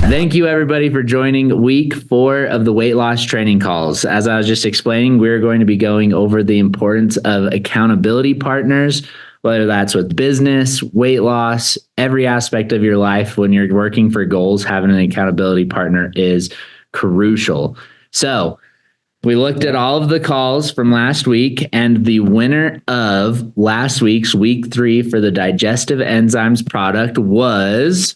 Thank you, everybody, for joining week 4 of the weight loss training calls. As I was just explaining, we're going to be going over the importance of accountability partners, whether that's with business, weight loss, every aspect of your life. When you're working for goals, having an accountability partner is crucial. So we looked at all of the calls from last week, and the winner of last week's week 3 for the digestive enzymes product was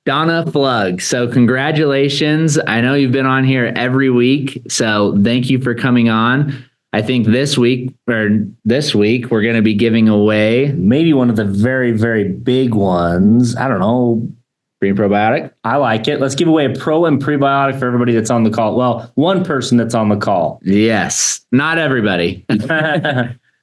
Donna Flug. So congratulations. I know you've been on here every week, so thank you for coming on. I think this week we're going to be giving away maybe one of the very, very big ones. I don't know. Pre probiotic. I like it. Let's give away a pro and prebiotic for everybody that's on the call. Well, one person that's on the call. Yes, not everybody.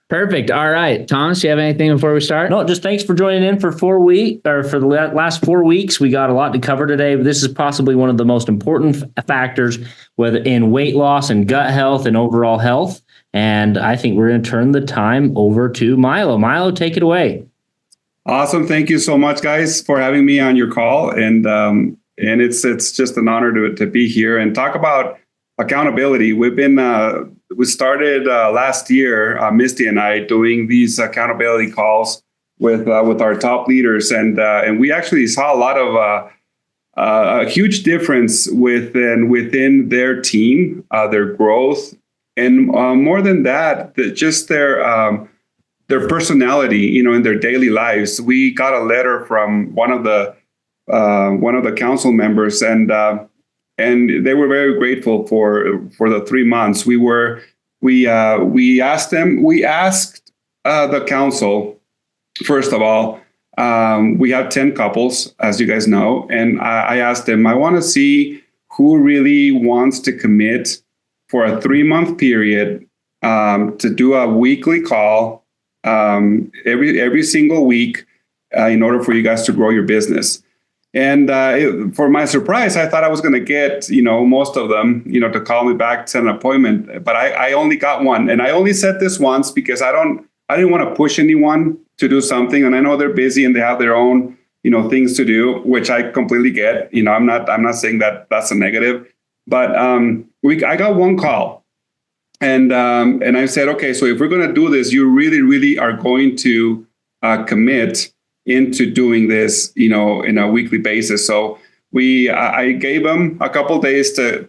Perfect. All right. Thomas, you have anything before we start? No, just thanks for joining in for for the last 4 weeks. We got a lot to cover today. This is possibly one of the most important factors whether in weight loss and gut health and overall health. And I think we're going to turn the time over to Milo. Milo, take it away. Awesome. Thank you so much, guys, for having me on your call. And it's just an honor to be here and talk about accountability. We started last year, Misty and I, doing these accountability calls with our top leaders, and we actually saw a lot of a huge difference within their team, their growth, and more than that, just their personality, in their daily lives. We got a letter from one of the council members, and they were very grateful for the 3 months. We asked the council, first of all, we have 10 couples, as you guys know, and I asked them, I want to see who really wants to commit for a 3-month period to do a weekly call every single week in order for you guys to grow your business. And for my surprise, I thought I was going to get, most of them, to call me back, set an appointment. But I only got one. And I only said this once because I didn't want to push anyone to do something. And I know they're busy and they have their own, things to do, which I completely get. I'm not saying that that's a negative. But I got one call. And I said, okay, so if we're going to do this, you really, really are going to commit into doing this, in a weekly basis. So I gave them a couple of days to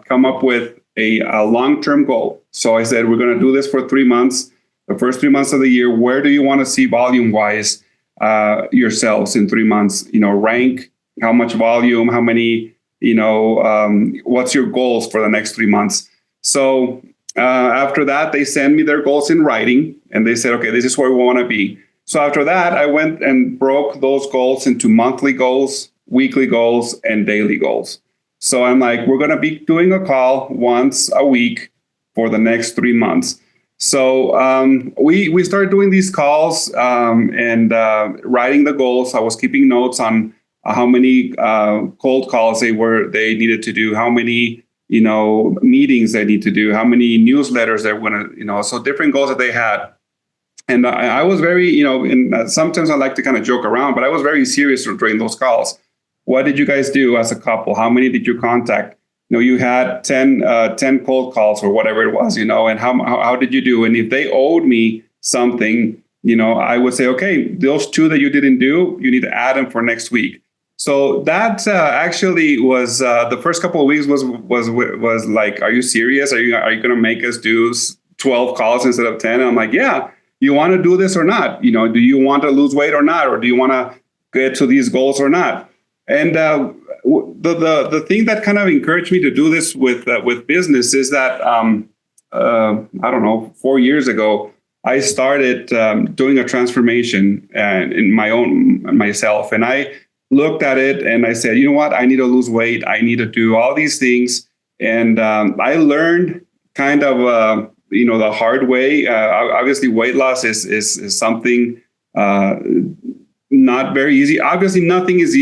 come up with a long-term goal. So I said, we're going to do this for 3 months, the first 3 months of the year. Where do you want to see volume-wise yourselves in 3 months? Rank, how much volume, how many, what's your goals for the next 3 months? So after that, they send me their goals in writing, and they said, okay, this is where we want to be. So after that, I went and broke those goals into monthly goals, weekly goals, and daily goals. So I'm like, we're going to be doing a call once a week for the next 3 months. So we started doing these calls and writing the goals. I was keeping notes on how many cold calls they needed to do, how many meetings they need to do, how many newsletters they're going to, so different goals that they had. And I was very, and sometimes I like to kind of joke around, but I was very serious during those calls. What did you guys do as a couple? How many did you contact? You had 10 cold calls or whatever it was, and how did you do? And if they owed me something, I would say, okay, those 2 that you didn't do, you need to add them for next week. So that actually was the first couple of weeks was like, are you serious? Are you going to make us do 12 calls instead of 10? And I'm like, yeah. You want to do this or not? Do you want to lose weight or not? Or do you want to get to these goals or not? And the thing that kind of encouraged me to do this with business is that, I don't know, 4 years ago, I started doing a transformation in myself. And I looked at it and I said, you know what? I need to lose weight. I need to do all these things. And I learned kind of, the hard way. Obviously, weight loss is something not very easy. Obviously, nothing's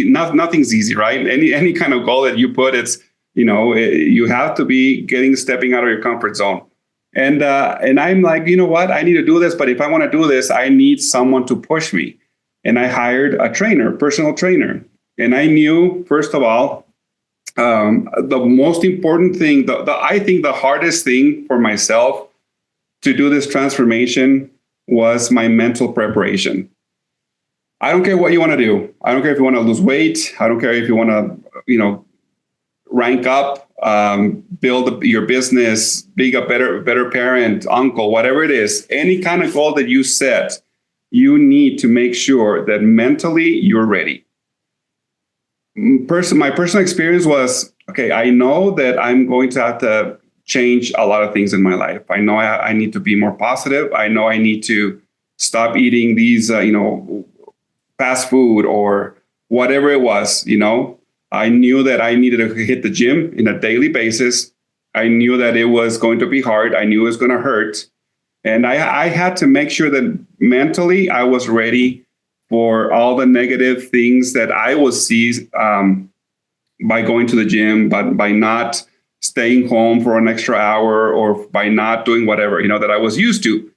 easy, right? Any kind of goal that you put, it's you have to be stepping out of your comfort zone. And I'm like, you know what? I need to do this, but if I want to do this, I need someone to push me. and I hired a trainer, personal trainer. And I knew, first of all, the most important thing, I think the hardest thing for myself to do this transformation was my mental preparation. I don't care what you want to do. I don't care if you want to lose weight. I don't care if you want to, rank up, build your business, be a better parent, uncle, whatever it is. Any kind of goal that you set, you need to make sure that mentally you're ready. My personal experience was, okay, I know that I'm going to have to change a lot of things in my life. I know I need to be more positive. I know I need to stop eating these, fast food or whatever it was, I knew that I needed to hit the gym in a daily basis. I knew that it was going to be hard. I knew it was going to hurt. And I had to make sure that mentally I was ready for all the negative things that I would see by going to the gym, but by not staying home for an extra hour or by not doing whatever, that I was used to.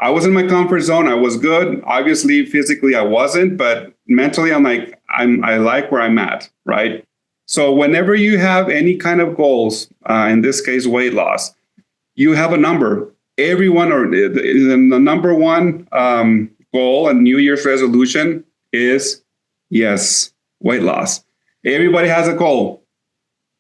I was in my comfort zone. I was good. Obviously, physically, I wasn't, but mentally, I'm like, I like where I'm at, right? So whenever you have any kind of goals, in this case, weight loss, you have a number. Everyone, or the number one goal and New Year's resolution is, yes, weight loss. Everybody has a goal.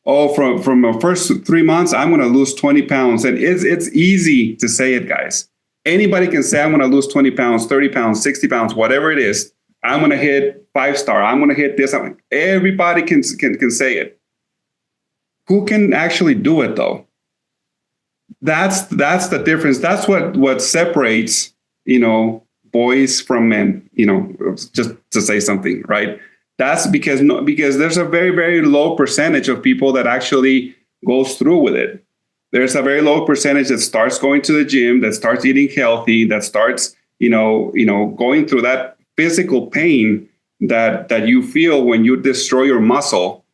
Oh, from the first 3 months, I'm going to lose 20 pounds. And it's easy to say it, guys. Anybody can say, I'm going to lose 20 pounds, 30 pounds, 60 pounds, whatever it is. I'm going to hit 5-star. I'm going to hit this. Everybody can say it. Who can actually do it, though? That's the difference. That's what separates, boys from men, just to say something, right? That's because there's a very, very low percentage of people that actually goes through with it. There's a very low percentage that starts going to the gym, that starts eating healthy, that starts, going through that physical pain that you feel when you destroy your muscle,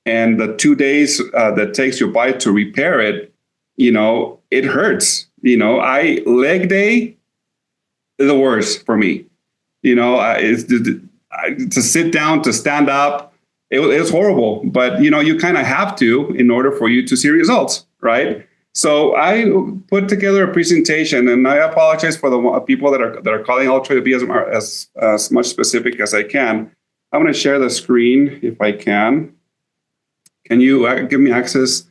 and the 2 days that takes your body to repair it, it hurts. Leg day is the worst for me. It's to sit down, to stand up. It's horrible, but you kind of have to in order for you to see results, right? So I put together a presentation, and I apologize for the people that are calling. I'll try to be as much specific as I can. I'm going to share the screen if I can. Can you give me access,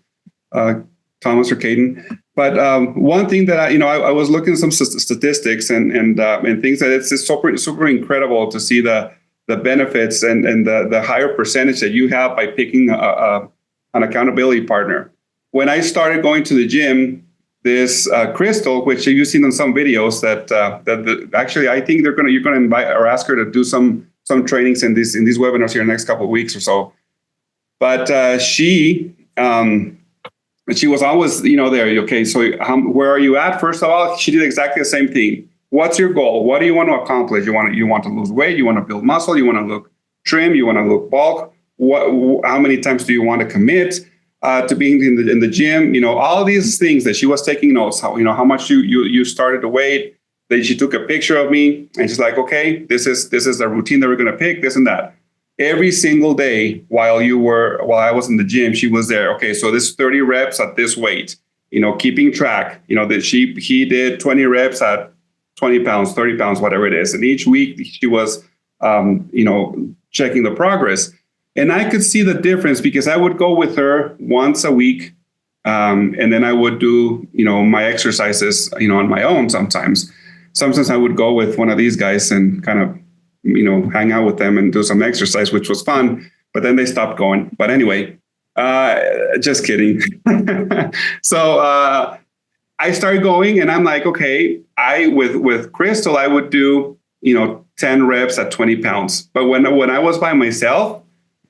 Thomas or Caden? But one thing that I was looking at some statistics and things that it's just super incredible to see the benefits and the higher percentage that you have by picking an accountability partner. When I started going to the gym, this Crystal, which you've seen in some videos, actually I think you're going to invite or ask her to do some trainings in these webinars here in the next couple of weeks or so. But she was always there. Okay, so where are you at? First of all, she did exactly the same thing. What's your goal? What do you want to accomplish? You want to lose weight? You want to build muscle? You want to look trim? You want to look bulk? How many times do you want to commit to being in the gym? All these things that she was taking notes. How much you started to weight. Then she took a picture of me and she's like, okay, this is the routine that we're going to pick, this and that. Every single day while I was in the gym, she was there. Okay, so this 30 reps at this weight. Keeping track. That he did 20 reps at 20 pounds, 30 pounds, whatever it is. And each week she was, checking the progress. And I could see the difference because I would go with her once a week. And then I would do, my exercises, on my own sometimes. Sometimes I would go with one of these guys and kind of, hang out with them and do some exercise, which was fun. But then they stopped going. But anyway, just kidding. So I started going and I'm like, okay, with Crystal, I would do, 10 reps at 20 pounds. But when I was by myself,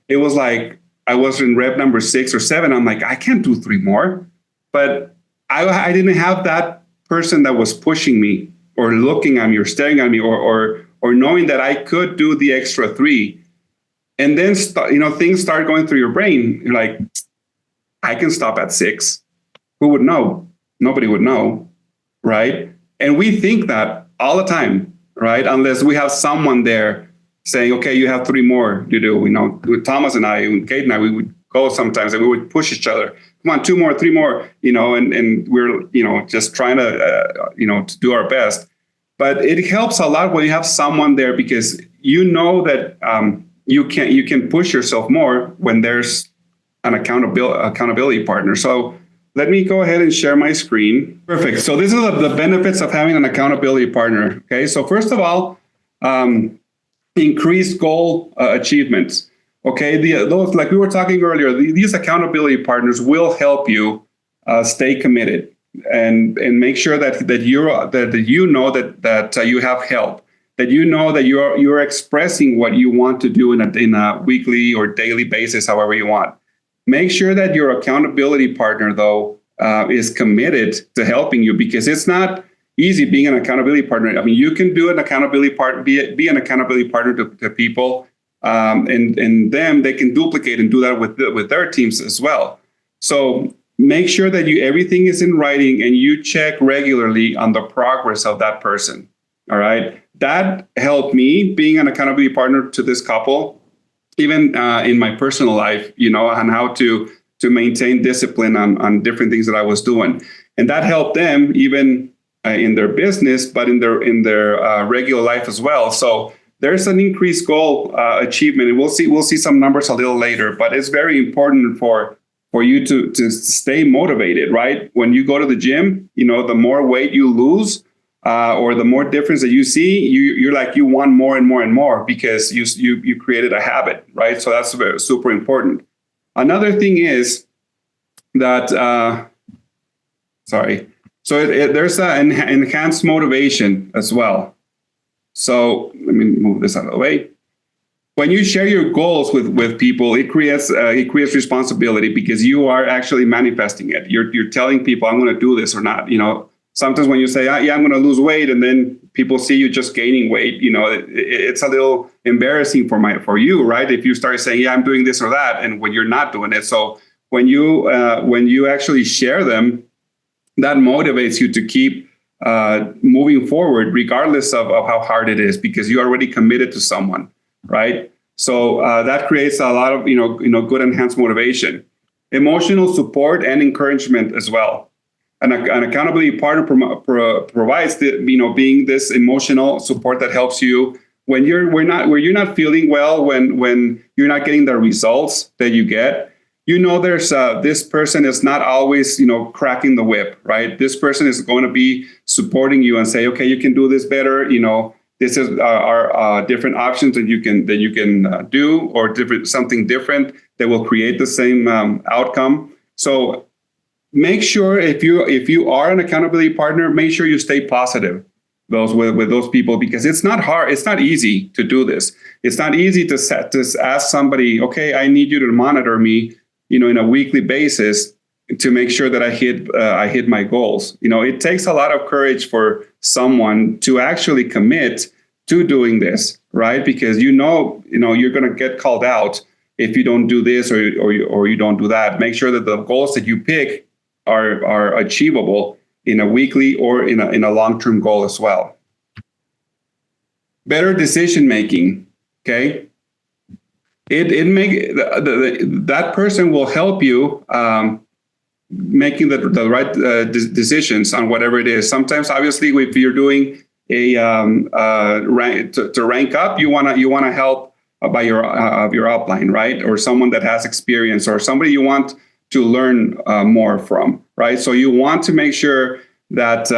it was like I was in rep number 6 or 7. I'm like, I can't do 3 more. But I didn't have that person that was pushing me or looking at me or staring at me or knowing that I could do the extra 3. And then, things start going through your brain. You're like, I can stop at 6. Who would know? Nobody would know, right? And we think that all the time, right? Unless we have someone there saying, okay, you have 3 more to do. With Thomas and I, and Kate and I, we would go sometimes and we would push each other. Come on, 2 more, 3 more, and we're, just trying to, to do our best. But it helps a lot when you have someone there, because that you can push yourself more when there's an accountability partner. So let me go ahead and share my screen. Perfect. So this is the benefits of having an accountability partner. Okay. So first of all, increased goal achievements. Okay. Those, like we were talking earlier, these accountability partners will help you stay committed and make sure that you have help, that that you're expressing what you want to do in a weekly or daily basis, however you want. Make sure that your accountability partner, though, is committed to helping you, because it's not easy being an accountability partner. I mean, you can do an accountability partner, be an accountability partner to people, and them, they can duplicate and do that with their teams as well. So make sure that everything is in writing and you check regularly on the progress of that person. All right. That helped me being an accountability partner to this couple, even in my personal life, on how to maintain discipline on different things that I was doing. And that helped them even in their business, but in their regular life as well. So there's an increased goal achievement, and we'll see some numbers a little later, but it's very important for you to stay motivated, right? When you go to the gym, the more weight you lose, or the more difference that you see, you're like, you want more and more and more, because you created a habit, right? So that's super important. Another thing is that, there's an enhanced motivation as well. So let me move this out of the way. When you share your goals with people, it creates responsibility, because you are actually manifesting it. You're telling people, I'm going to do this or not. Sometimes when you say, yeah, I'm going to lose weight, and then people see you just gaining weight, it's a little embarrassing for you, right? If you start saying, yeah, I'm doing this or that, and when you're not doing it. So when you actually share them, that motivates you to keep moving forward, regardless of how hard it is, because you already committed to someone, right? So that creates a lot of good enhanced motivation, emotional support, and encouragement as well. An accountability partner provides being this emotional support that helps you when you're not feeling well, when you're not getting the results that you get. There's this person is not always cracking the whip, right? This person is going to be supporting you and say, okay, you can do this better. This is our different options that you can do, or something different that will create the same outcome. So make sure if you are an accountability partner, make sure you stay positive with those people, because it's not hard. It's not easy to do this. It's not easy to ask somebody, okay, I need you to monitor me, in a weekly basis to make sure that I hit my goals. It takes a lot of courage for someone to actually commit to doing this, right? Because you're going to get called out if you don't do this or you don't do that. Make sure that the goals that you pick are achievable in a weekly or in a long-term goal as well. Better decision making. Okay. That person will help you making the right decisions on whatever it is. Sometimes, obviously, if you're doing a rank up, you want to help by your upline, right? Or someone that has experience, or somebody you want to learn more from, right? So you want to make sure that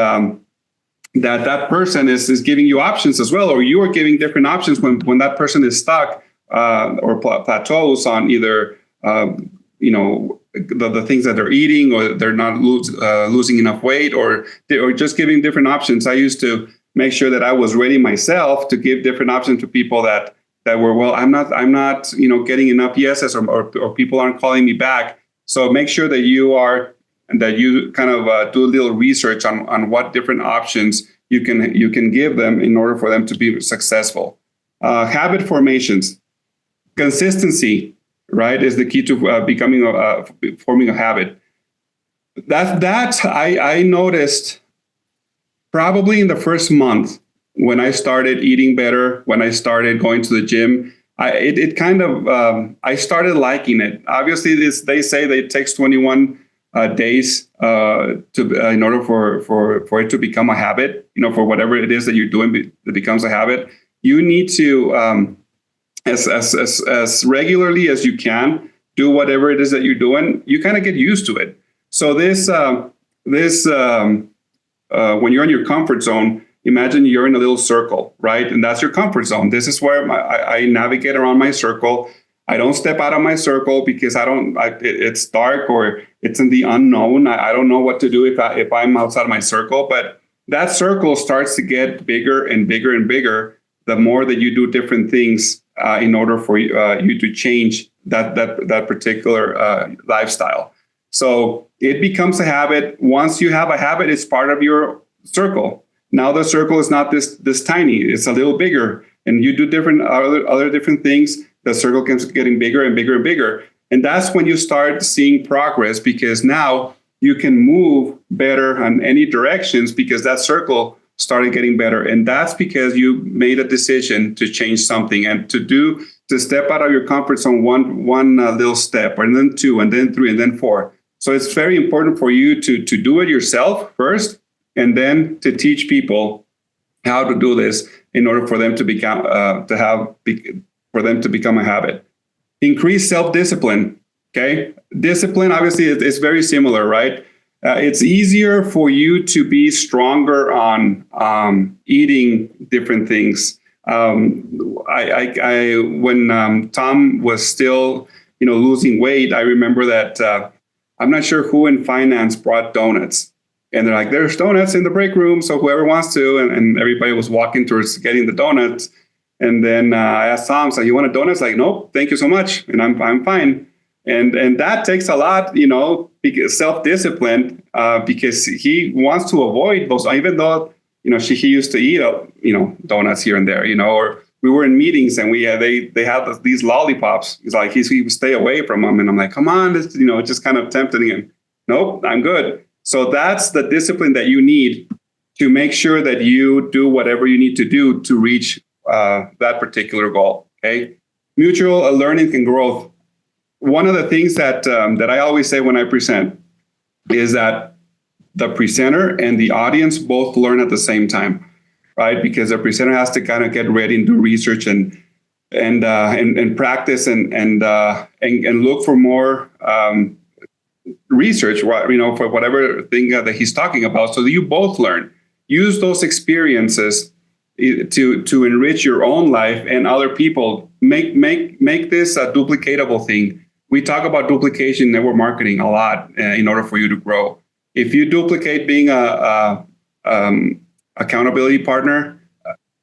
that person is giving you options as well, or you are giving different options when that person is stuck or plateaus on either the things that they're eating, or they're not losing enough weight, or just giving different options. I used to make sure that I was ready myself to give different options to people that were, well, I'm not getting enough yeses, or people aren't calling me back. So make sure that you kind of do a little research on what different options you can give them in order for them to be successful. Habit formations, consistency, right, is the key to forming a habit. That I noticed probably in the first month when I started eating better, when I started going to the gym, I started liking it. Obviously, they say that it takes 21 days in order for it to become a habit. For whatever it is that you're doing, it becomes a habit. You need to as regularly as you can do whatever it is that you're doing. You kind of get used to it. So when you're in your comfort zone, imagine you're in a little circle, right? And that's your comfort zone. This is where I navigate around my circle. I don't step out of my circle because it's dark or it's in the unknown. I don't know what to do if I'm outside of my circle. But that circle starts to get bigger and bigger and bigger the more that you do different things in order for you to change that particular lifestyle. So it becomes a habit. Once you have a habit, it's part of your circle. Now the circle is not this tiny; it's a little bigger, and you do different other different things. The circle keeps getting bigger and bigger and bigger, and that's when you start seeing progress because now you can move better in any directions because that circle started getting better, and that's because you made a decision to change something and to step out of your comfort zone one little step, and then two, and then three, and then four. So it's very important for you to do it yourself first, and then to teach people how to do this in order for them to become a habit. Increase self-discipline. Okay, discipline obviously is very similar, right? It's easier for you to be stronger on eating different things. When Tom was still, losing weight, I remember that I'm not sure who in finance brought donuts. And they're like, there's donuts in the break room, so whoever wants to. And everybody was walking towards getting the donuts. And then I asked Tom, so you want a donut? He's like, nope, thank you so much. And I'm fine. And that takes a lot, self-discipline, because he wants to avoid those, even though, he used to eat, donuts here and there, or we were in meetings and they had these lollipops. He's like, he would stay away from them. And I'm like, come on, it's just kind of tempting him. Nope, I'm good. So that's the discipline that you need to make sure that you do whatever you need to do to reach that particular goal. Okay. Mutual learning and growth. One of the things that I always say when I present is that the presenter and the audience both learn at the same time, right? Because the presenter has to kind of get ready and do research and practice and look for more research, for whatever thing that he's talking about, so that you both learn. Use those experiences to enrich your own life and other people. Make this a duplicatable thing. We talk about duplication in network marketing a lot in order for you to grow. If you duplicate being a accountability partner,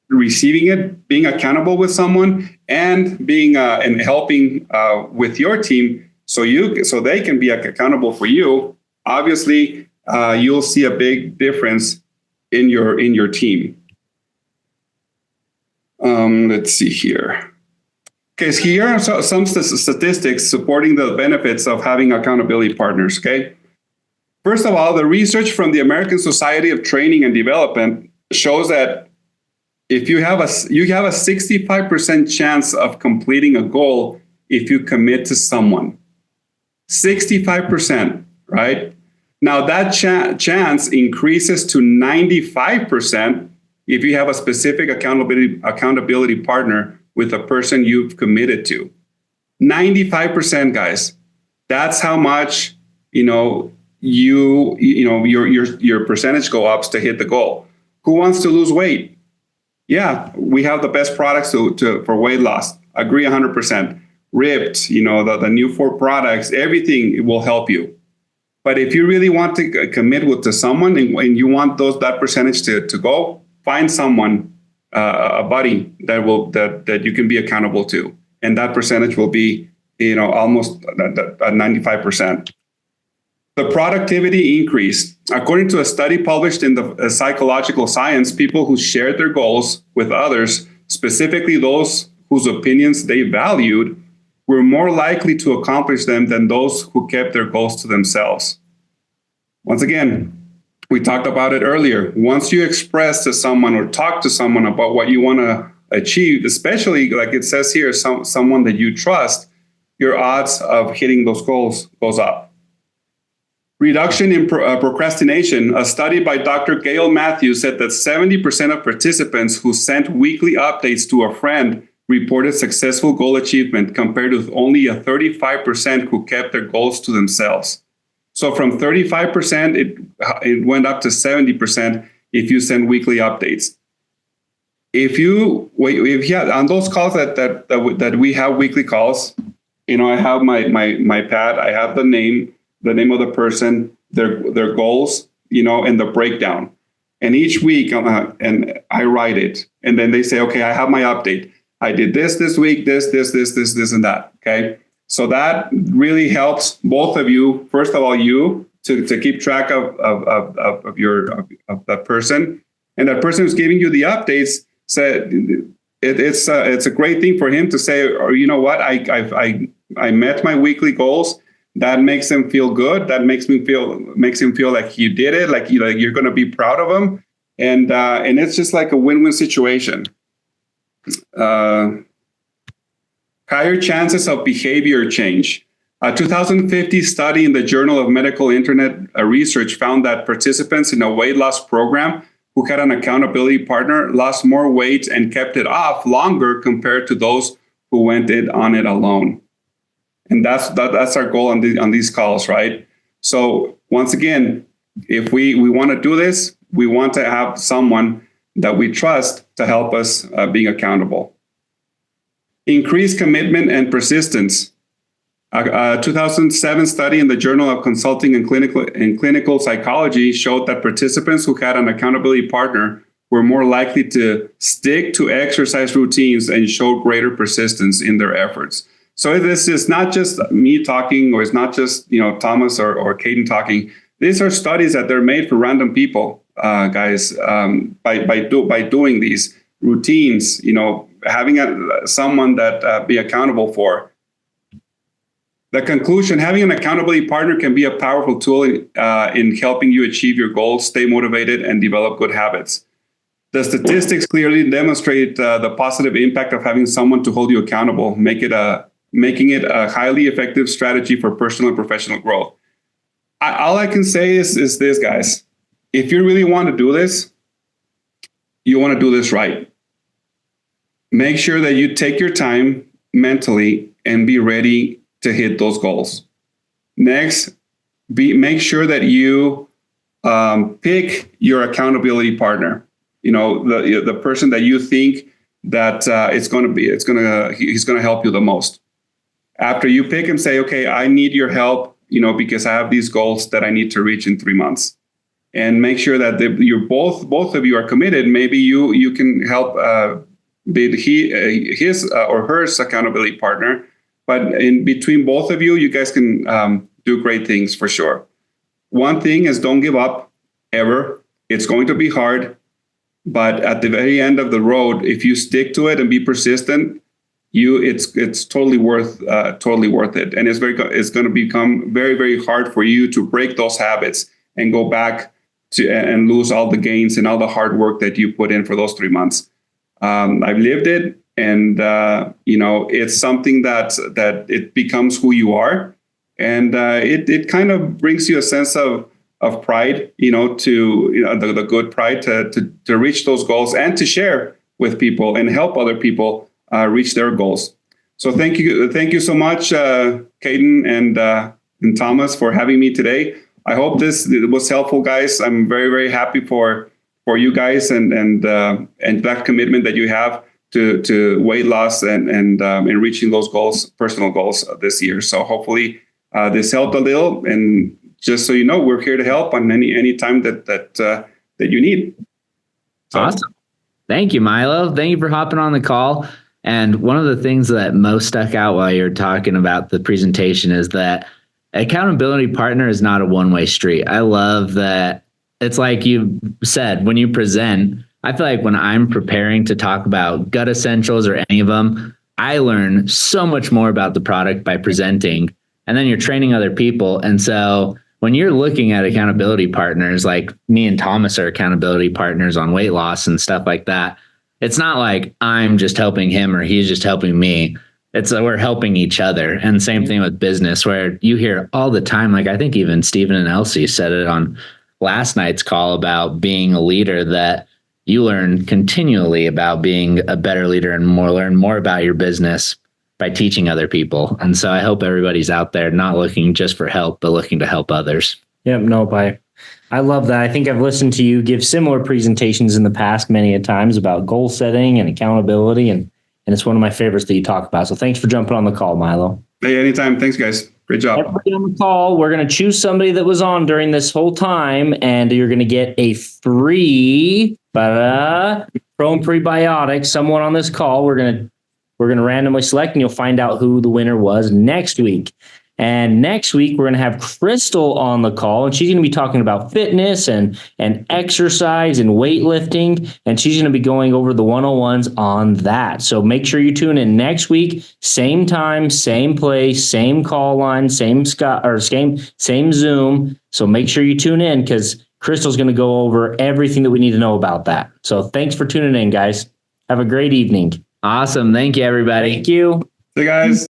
receiving it, being accountable with someone, and being and helping with your team, so they can be accountable for you. Obviously, you'll see a big difference in your team. Let's see here. Okay, so here are some statistics supporting the benefits of having accountability partners. Okay, first of all, the research from the American Society of Training and Development shows that if you have a 65% chance of completing a goal if you commit to someone. 65%, right? Now that chance increases to 95% if you have a specific accountability partner with a person you've committed to. 95%, guys. That's how much your percentage go up to hit the goal. Who wants to lose weight? Yeah, we have the best products for weight loss. Agree 100%. Ripped, the new 4 products, everything will help you. But if you really want to commit to someone and you want that percentage to go, find someone, a buddy that you can be accountable to, and that percentage will be almost at 95%. The productivity increase. According to a study published in the Psychological Science, people who shared their goals with others, specifically those whose opinions they valued, were more likely to accomplish them than those who kept their goals to themselves. Once again, We talked about it earlier. Once you express to someone or talk to someone about what you want to achieve, especially like it says here, someone that you trust, your odds of hitting those goals goes up. Reduction in procrastination. A study by Dr. Gail Matthews said that 70% of participants who sent weekly updates to a friend reported successful goal achievement, compared with only a 35% who kept their goals to themselves. So from 35%, it went up to 70% if you send weekly updates. If you on those calls that we have weekly calls, I have my pad, I have the name of the person, their goals, and the breakdown. And each week, and I write it, and then they say, okay, I have my update. I did this week, this, and that. Okay. So that really helps both of you. First of all, you to keep track of that person, and that person who's giving you the updates said it's a great thing for him to say, or you know what, I met my weekly goals. That makes him feel good. That makes him feel like you did it, like you're going to be proud of him, and it's just like a win-win situation. Higher chances of behavior change. A 2050 study in the Journal of Medical Internet Research found that participants in a weight loss program who had an accountability partner lost more weight and kept it off longer compared to those who went on it alone. And that's our goal on these calls, right? So once again, if we want to do this, we want to have someone that we trust to help us being accountable. Increased commitment and persistence. A 2007 study in the Journal of Consulting and Clinical Psychology showed that participants who had an accountability partner were more likely to stick to exercise routines and showed greater persistence in their efforts. So this is not just me talking, or it's not just Thomas or Caden talking. These are studies that they're made for random people, guys. By doing these routines, having someone that be accountable for. The conclusion: having an accountability partner can be a powerful tool in helping you achieve your goals, stay motivated, and develop good habits. The statistics clearly demonstrate the positive impact of having someone to hold you accountable, making it a highly effective strategy for personal and professional growth. All I can say is this, guys. If you really want to do this, you want to do this right. Make sure that you take your time mentally and be ready to hit those goals. Next, make sure that you pick your accountability partner. The person that you think that he's going to help you the most. After you pick him, say, okay, I need your help, because I have these goals that I need to reach in 3 months. And make sure that you're both of you are committed. Maybe you can help be his or her accountability partner. But in between both of you, you guys can do great things for sure. One thing is, don't give up ever. It's going to be hard, but at the very end of the road, if you stick to it and be persistent, it's totally worth it. And it's going to become very, very hard for you to break those habits and go back to and lose all the gains and all the hard work that you put in for those 3 months. I've lived it. And, it's something that it becomes who you are. And it kind of brings you a sense of pride, the good pride to reach those goals and to share with people and help other people reach their goals. So thank you so much, Caden and Thomas, for having me today. I hope this was helpful, guys. I'm very, very happy for you guys and that commitment that you have to weight loss and reaching those goals, personal goals this year. So hopefully this helped a little. And just so you know, we're here to help on any time that you need. So. Awesome. Thank you, Milo. Thank you for hopping on the call. And one of the things that most stuck out while you're talking about the presentation is that accountability partner is not a one-way street. I love that. It's like you said, when you present, I feel like when I'm preparing to talk about gut essentials or any of them, I learn so much more about the product by presenting, and then you're training other people. And so when you're looking at accountability partners, like me and Thomas are accountability partners on weight loss and stuff like that. It's not like I'm just helping him or he's just helping me. It's we're helping each other. And same thing with business, where you hear all the time, like I think even Stephen and Elsie said it on last night's call about being a leader, that you learn continually about being a better leader and learn more about your business by teaching other people. And so I hope everybody's out there not looking just for help, but looking to help others. Yep. Nope. I love that. I think I've listened to you give similar presentations in the past many a times about goal setting and accountability. And it's one of my favorites that you talk about. So thanks for jumping on the call, Milo. Hey, anytime. Thanks, guys. Great job. Everybody on the call, we're going to choose somebody that was on during this whole time, and you're going to get a free Pro and Prebiotic. Someone on this call, we're going to randomly select, and you'll find out who the winner was next week. And next week, we're going to have Crystal on the call, and she's going to be talking about fitness and exercise and weightlifting, and she's going to be going over the 101s on that. So make sure you tune in next week, same time, same place, same call line, same Zoom. So make sure you tune in, because Crystal's going to go over everything that we need to know about that. So thanks for tuning in, guys. Have a great evening. Awesome. Thank you, everybody. Thank you. Hey, guys.